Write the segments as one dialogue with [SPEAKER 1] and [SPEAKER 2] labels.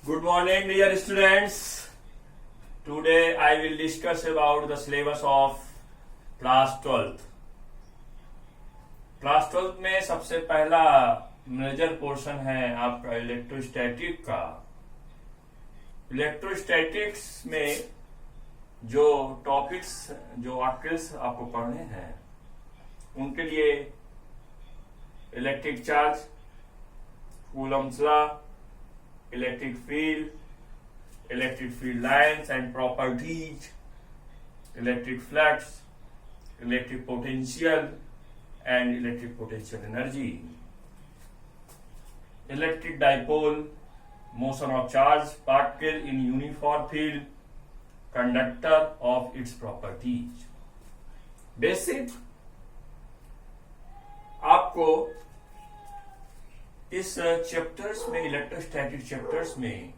[SPEAKER 1] Good morning, dear students. Today I will discuss about the syllabus of class 12th. Class 12th में सबसे पहला major portion है आपका electrostatic का। Electrostatics में जो टॉपिक्स जो आर्टिकल्स आपको पढ़ने हैं उनके लिए electric charge, Coulomb's law, electric field lines and properties, electric flux, electric potential and electric potential energy, electric dipole, motion of charge particle in uniform field, conductor of its properties. Basic आपको इस chapters में, electrostatic chapters में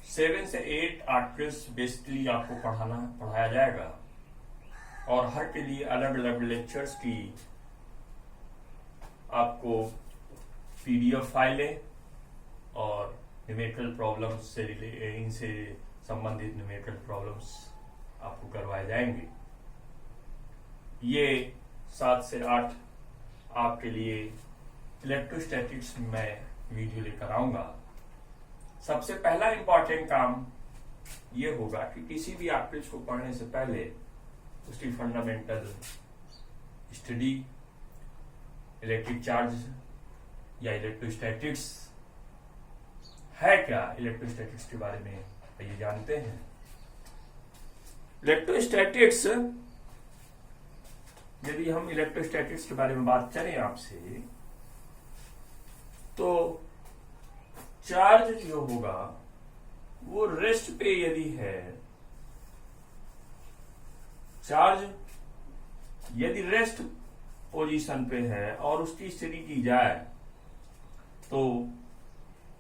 [SPEAKER 1] 7 से 8 articles basically आपको पढ़ाया जाएगा और हर के लिए अलग अलग लेक्चर्स की आपको पीडीएफ फाइलें और न्यूमेरिकल प्रॉब्लम्स से इनसे संबंधित न्यूमेरिकल प्रॉब्लम्स आपको करवाए जाएंगे। ये 7 से 8 आपके लिए इलेक्ट्रोस्टैटिक्स में वीडियो लेकर आऊंगा। सबसे पहला इंपॉर्टेंट काम ये होगा कि किसी भी आर्टिकल्स को पढ़ने से पहले उसकी फंडामेंटल स्टडी, इलेक्ट्रिक चार्ज या इलेक्ट्रोस्टैटिक्स है क्या, इलेक्ट्रोस्टैटिक्स के बारे में ये जानते हैं। इलेक्ट्रोस्टैटिक्स, यदि हम इलेक्ट्रोस्टैटिक्स के बारे में बात करें आपसे, तो चार्ज जो होगा वो रेस्ट पे यदि है, चार्ज यदि रेस्ट पोजीशन पे है और उसकी स्टडी की जाए तो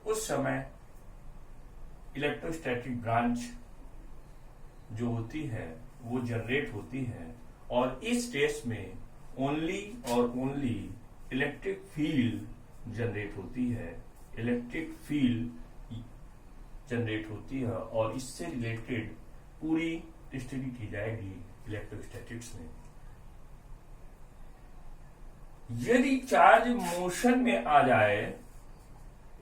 [SPEAKER 1] उस समय इलेक्ट्रोस्टैटिक ब्रांच जो होती है वो जनरेट होती है और इस केस में ओनली और ओनली इलेक्ट्रिक फील्ड जनरेट होती है। इलेक्ट्रिक फील्ड जनरेट होती है और इससे रिलेटेड पूरी स्टडी की जाएगी इलेक्ट्रोस्टैटिक्स में। यदि चार्ज मोशन में आ जाए,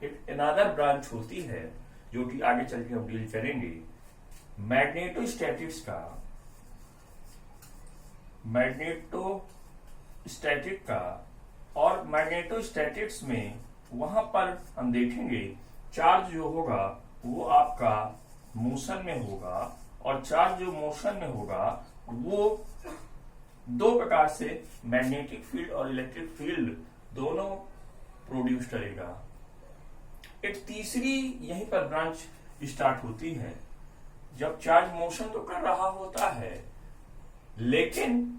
[SPEAKER 1] एक अनदर ब्रांच होती है जो कि आगे चल के हम डील करेंगे, मैग्नेटोस्टैटिक्स का। मैग्नेटोस्टैटिक का और मैग्नेटोस्टैटिक्स में वहां पर हम देखेंगे चार्ज जो होगा वो आपका मोशन में होगा और चार्ज जो मोशन में होगा वो दो प्रकार से मैग्नेटिक फील्ड और इलेक्ट्रिक फील्ड दोनों प्रोड्यूस करेगा। एक तीसरी यहीं पर ब्रांच स्टार्ट होती है जब चार्ज मोशन तो कर रहा होता है लेकिन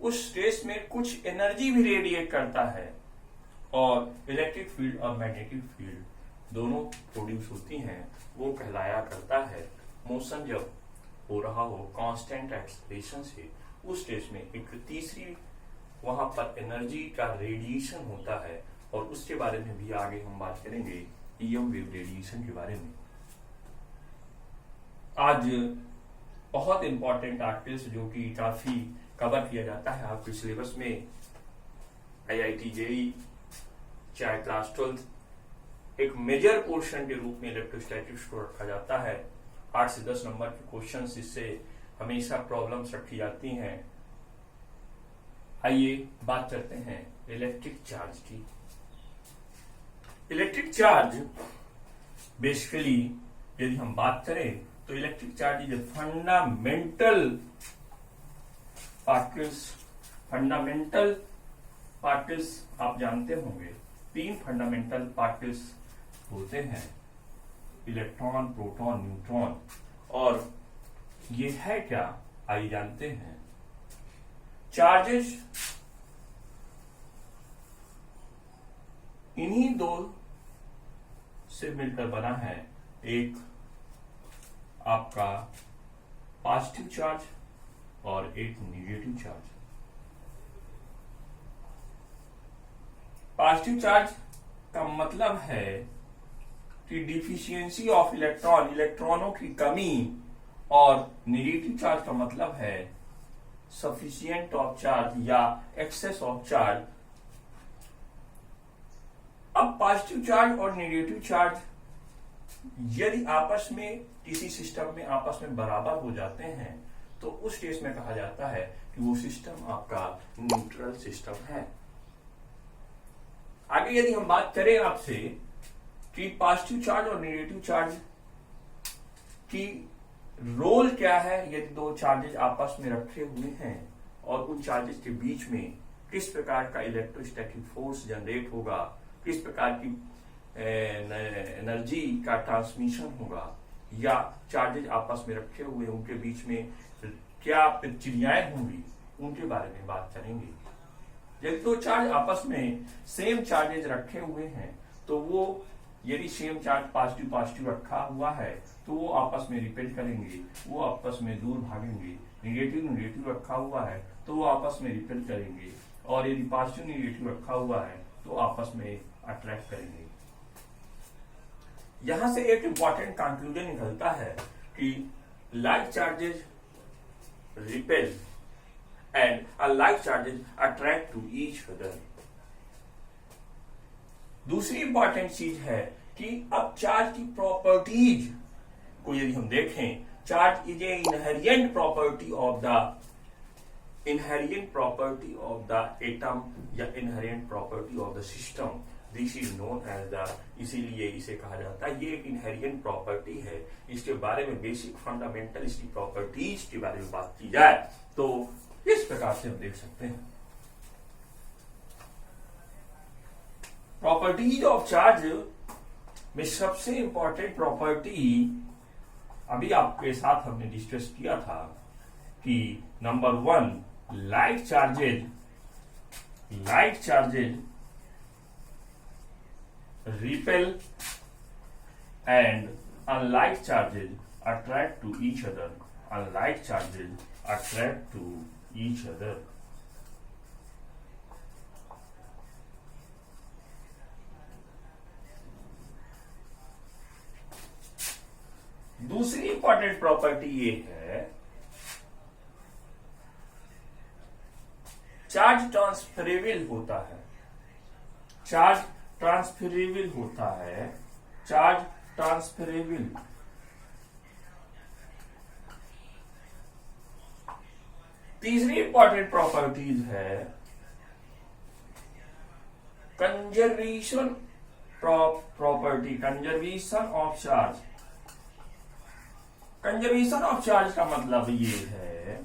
[SPEAKER 1] उस स्टेज में कुछ एनर्जी भी रेडिएट करता है और इलेक्ट्रिक फील्ड और मैग्नेटिक फील्ड दोनों प्रोड्यूस होती हैं। वो कहलाया करता है मोशन जब हो रहा हो कांस्टेंट एक्सेलरेशन से, उस स्टेज में एक तीसरी वहां पर एनर्जी का रेडिएशन होता है और उसके बारे में भी आगे हम बात करेंगे, ईएम वेव रेडिएशन के बारे में। आज बहुत इंपॉर्टेंट आर्टिकल्स जो कि काफी कवर किया जाता है आपके सिलेबस में, आईआईटी जेईई चाहे क्लास 12 एक मेजर पोर्शन के रूप में इलेक्ट्रोस्टैटिक्स को रखा जाता है। 8 से 10 नंबर के क्वेश्चंस इससे हमेशा प्रॉब्लम्स रखी जाती हैं। आइए बात करते हैं इलेक्ट्रिक चार्ज की। इलेक्ट्रिक चार्ज बेसिकली यदि हम बात करें तो electric charge is fundamental particles आप जानते होंगे। 3 फंडामेंटल पार्टिकल्स होते हैं, इलेक्ट्रॉन, प्रोटॉन, न्यूट्रॉन। और ये है क्या, आइए जानते हैं। चार्जेस इन्हीं दो से मिलकर बना है, एक आपका पॉजिटिव चार्ज और एक निगेटिव चार्ज। पॉजिटिव चार्ज का मतलब है कि डिफिशियंसी ऑफ इलेक्ट्रॉन, इलेक्ट्रॉनों की कमी, और नेगेटिव चार्ज का मतलब है सफिशिएंट ऑफ चार्ज या एक्सेस ऑफ चार्ज। अब पॉजिटिव चार्ज और नेगेटिव चार्ज यदि आपस में किसी सिस्टम में आपस में बराबर हो जाते हैं तो उस केस में कहा जाता है कि वो सिस्टम आपका न्यूट्रल सिस्टम है। आगे यदि हम बात करें आपसे कि पॉजिटिव चार्ज और नेगेटिव चार्ज की रोल क्या है, यदि दो चार्जेज आपस में रखे हुए हैं और उन चार्जेस के बीच में किस प्रकार का इलेक्ट्रोस्टैटिक फोर्स जनरेट होगा, किस प्रकार की एनर्जी का ट्रांसमिशन होगा, या चार्जेज आपस में रखे हुए उनके बीच में क्या प्रक्रियाएं होंगी, उनके बारे में बात करेंगे। यदि दो चार्ज आपस में सेम चार्जेज रखे हुए हैं तो वो यदि सेम चार्ज पॉजिटिव पॉजिटिव रखा हुआ है तो वो आपस में रिपेल करेंगे, वो आपस में दूर भागेंगे। नेगेटिव नेगेटिव रखा हुआ है तो वो आपस में रिपेल करेंगे, और यदि पॉजिटिव नेगेटिव रखा हुआ है तो आपस में अट्रैक्ट करेंगे। यहां से एक इंपॉर्टेंट कंक्लूजन निकलता है कि like charges repel and unlike charges attract to each other. दूसरी इंपॉर्टेंट चीज है कि अब चार्ज की प्रॉपर्टीज को यदि हम देखें, charge is a inherent property of the atom या inherent property of the system. This is known as the, इसीलिए इसे कहा जाता है ये एक इनहेरिएंट प्रॉपर्टी है। इसके बारे में बेसिक फंडामेंटल इसकी प्रॉपर्टीज के बारे में बात की जाए तो इस प्रकार से हम देख सकते हैं। प्रॉपर्टीज ऑफ चार्ज में सबसे इंपॉर्टेंट प्रॉपर्टी अभी आपके साथ हमने डिस्कस किया था कि number 1, light charges repel and unlike charges attract to each other. Unlike charges attract to each other. दूसरी इंपॉर्टेंट प्रॉपर्टी ये है, चार्ज ट्रांसफरेबल होता है। चार्ज ट्रांसफरेबल होता है। Charge transferable. तीसरी इंपॉर्टेंट प्रॉपर्टीज है conservation property, conservation of charge. Conservation of charge का मतलब ये है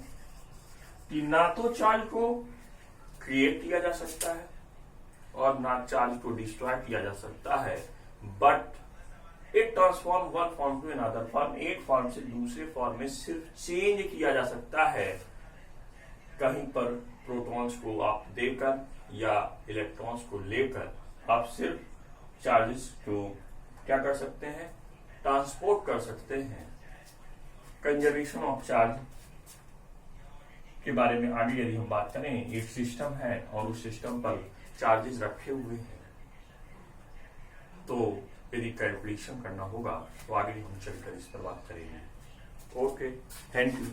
[SPEAKER 1] कि ना तो चार्ज को क्रिएट किया जा सकता है और ना चार्ज को डिस्ट्रॉय किया जा सकता है, but it transform one form to another form. एक फॉर्म से दूसरे फॉर्म में सिर्फ चेंज किया जा सकता है, कहीं पर प्रोटॉन्स को आप देकर या इलेक्ट्रॉन्स को लेकर आप सिर्फ चार्जेस को क्या कर सकते हैं, ट्रांसपोर्ट कर सकते हैं। कंजर्वेशन ऑफ चार्ज के बारे में आगे यदि हम बात करें, एक सिस्टम है और उस सिस्टम पर चार्जेस रखे हुए हैं तो यदि कैलकुलेशन करना होगा तो आगे हम चलकर इस पर बात करेंगे। Okay, thank you.